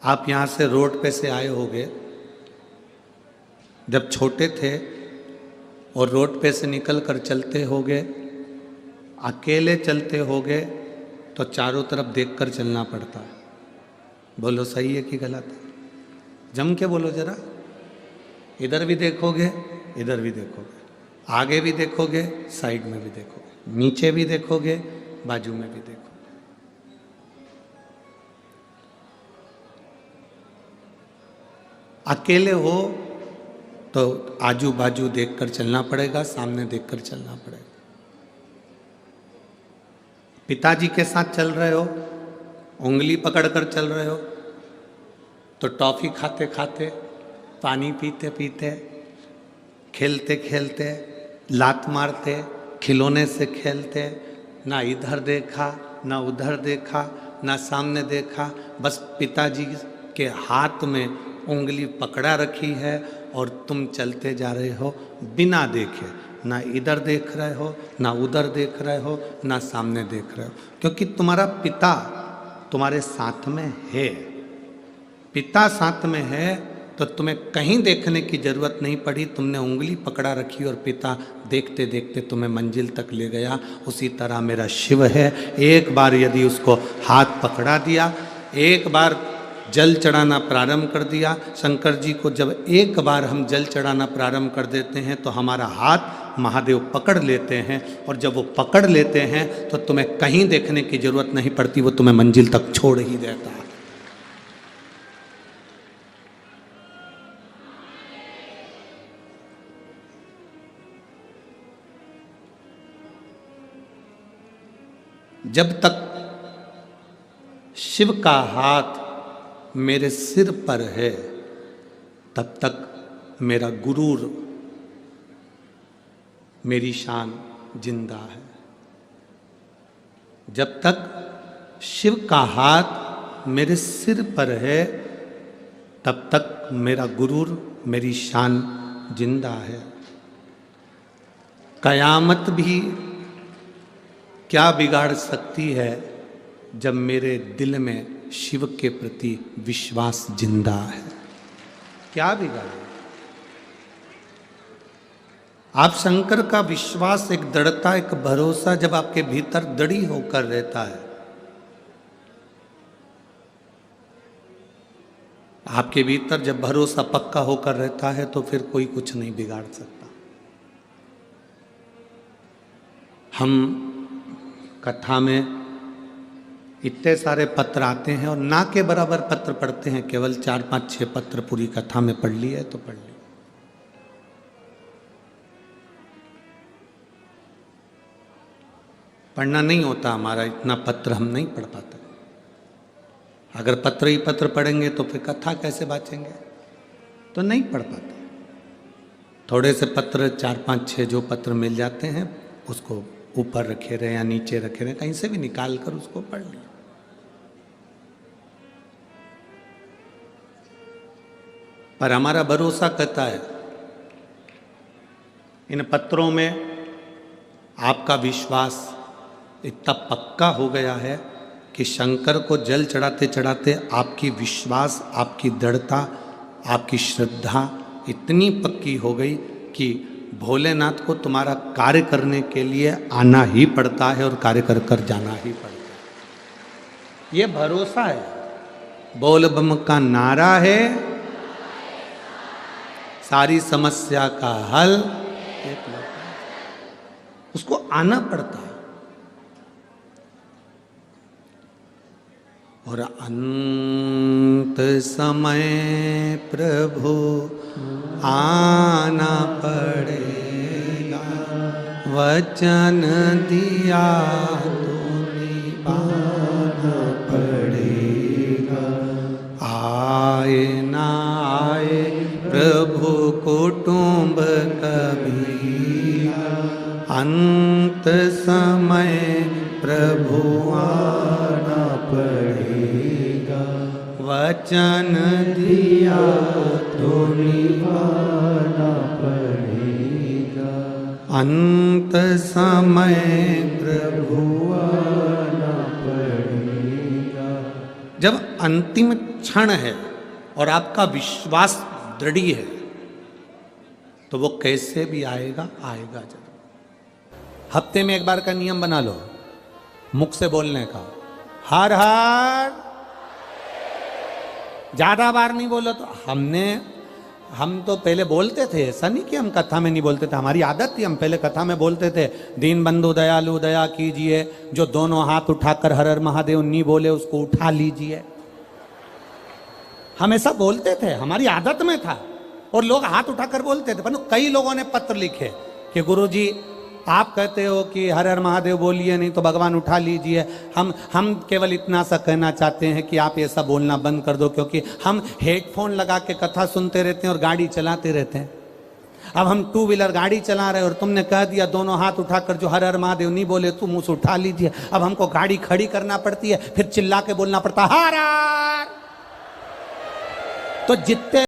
आप यहाँ से रोड पे से आए होगे, जब छोटे थे और रोड पे से निकल कर चलते होगे, अकेले चलते होगे तो चारों तरफ देखकर चलना पड़ता है। बोलो सही है कि गलत है? जम के बोलो जरा। इधर भी देखोगे, इधर भी देखोगे, आगे भी देखोगे, साइड में भी देखोगे, नीचे भी देखोगे, बाजू में भी देखोगे। अकेले हो तो आजू बाजू देखकर चलना पड़ेगा, सामने देखकर चलना पड़ेगा। पिताजी के साथ चल रहे हो, उंगली पकड़कर चल रहे हो तो टॉफी खाते खाते, पानी पीते पीते, खेलते खेलते, लात मारते, खिलौने से खेलते, ना इधर देखा ना उधर देखा ना सामने देखा, बस पिताजी के हाथ में उंगली पकड़ा रखी है और तुम चलते जा रहे हो बिना देखे। ना इधर देख रहे हो, ना उधर देख रहे हो, ना सामने देख रहे हो, क्योंकि तुम्हारा पिता तुम्हारे साथ में है। पिता साथ में है तो तुम्हें कहीं देखने की जरूरत नहीं पड़ी, तुमने उंगली पकड़ा रखी और पिता देखते देखते तुम्हें मंजिल तक ले गया। उसी तरह मेरा शिव है, एक बार यदि उसको हाथ पकड़ा दिया, एक बार जल चढ़ाना प्रारंभ कर दिया, शंकर जी को जब एक बार हम जल चढ़ाना प्रारंभ कर देते हैं तो हमारा हाथ महादेव पकड़ लेते हैं, और जब वो पकड़ लेते हैं तो तुम्हें कहीं देखने की जरूरत नहीं पड़ती, वो तुम्हें मंजिल तक छोड़ ही देता है। जब तक शिव का हाथ मेरे सिर पर है तब तक मेरा गुरूर, मेरी शान जिंदा है। जब तक शिव का हाथ मेरे सिर पर है तब तक मेरा गुरूर, मेरी शान जिंदा है। कयामत भी क्या बिगाड़ सकती है जब मेरे दिल में शिव के प्रति विश्वास जिंदा है? क्या बिगाड़े? आप शंकर का विश्वास, एक दृढ़ता, एक भरोसा जब आपके भीतर दृढ़ होकर रहता है, आपके भीतर जब भरोसा पक्का होकर रहता है तो फिर कोई कुछ नहीं बिगाड़ सकता। हम कथा में इतने सारे पत्र आते हैं और ना के बराबर पत्र पढ़ते हैं, केवल 4, 5, 6 पत्र पूरी कथा में पढ़ लिए तो पढ़ लिए। पढ़ना नहीं होता हमारा, इतना पत्र हम नहीं पढ़ पाते। अगर पत्र ही पत्र पढ़ेंगे तो फिर कथा कैसे बाँचेंगे? तो नहीं पढ़ पाते। थोड़े से पत्र 4, 5, 6 जो पत्र मिल जाते हैं उसको ऊपर रखे रहे या नीचे रखे रहे, कहीं से भी निकाल कर उसको पढ़ लिया। पर हमारा भरोसा कहता है, इन पत्रों में आपका विश्वास इतना पक्का हो गया है कि शंकर को जल चढ़ाते चढ़ाते आपकी विश्वास, आपकी दृढ़ता, आपकी श्रद्धा इतनी पक्की हो गई कि भोलेनाथ को तुम्हारा कार्य करने के लिए आना ही पड़ता है और कार्य कर कर जाना ही पड़ता है। ये भरोसा है। बोल बम का नारा है, सारी समस्या का हल एक लौटा, उसको आना पड़ता है। और अंत समय प्रभु आना पड़ेगा, वचन दिया तो निभाना पड़ेगा। आए ना आए प्रभु कुटुंब कभी, अंत समय प्रभु आना पड़ेगा, वचन दिया तो निभाना पड़ेगा। अंत समय प्रभु आना पड़ेगा। जब अंतिम क्षण है और आपका विश्वास दृढ़ है, तो वो कैसे भी आएगा, आएगा जरूर। हफ्ते में एक बार का नियम बना लो, मुख से बोलने का, हर हर। ज्यादा बार नहीं बोलो तो हम तो पहले बोलते थे, ऐसा नहीं कि हम कथा में नहीं बोलते थे, हमारी आदत थी, हम पहले कथा में बोलते थे, दीन बंधु दयालु दया कीजिए, जो दोनों हाथ उठाकर हर हर महादेव नहीं बोले उसको उठा लीजिए। हम ऐसा बोलते थे, हमारी आदत में था, और लोग हाथ उठाकर बोलते थे। पर कई लोगों ने पत्र लिखे कि गुरुजी आप कहते हो कि हर हर महादेव बोलिए, नहीं तो भगवान उठा लीजिए। हम केवल इतना सा कहना चाहते हैं कि आप ऐसा बोलना बंद कर दो, क्योंकि हम हेडफोन लगा के कथा सुनते रहते हैं और गाड़ी चलाते रहते हैं। अब हम 2 व्हीलर गाड़ी चला रहे हैं और तुमने कह दिया दोनों हाथ उठाकर जो हर हर महादेव नहीं बोले तुम उसे उठा लीजिए। अब हमको गाड़ी खड़ी करना पड़ती है, फिर चिल्ला के बोलना पड़ता हर हर। तो जितने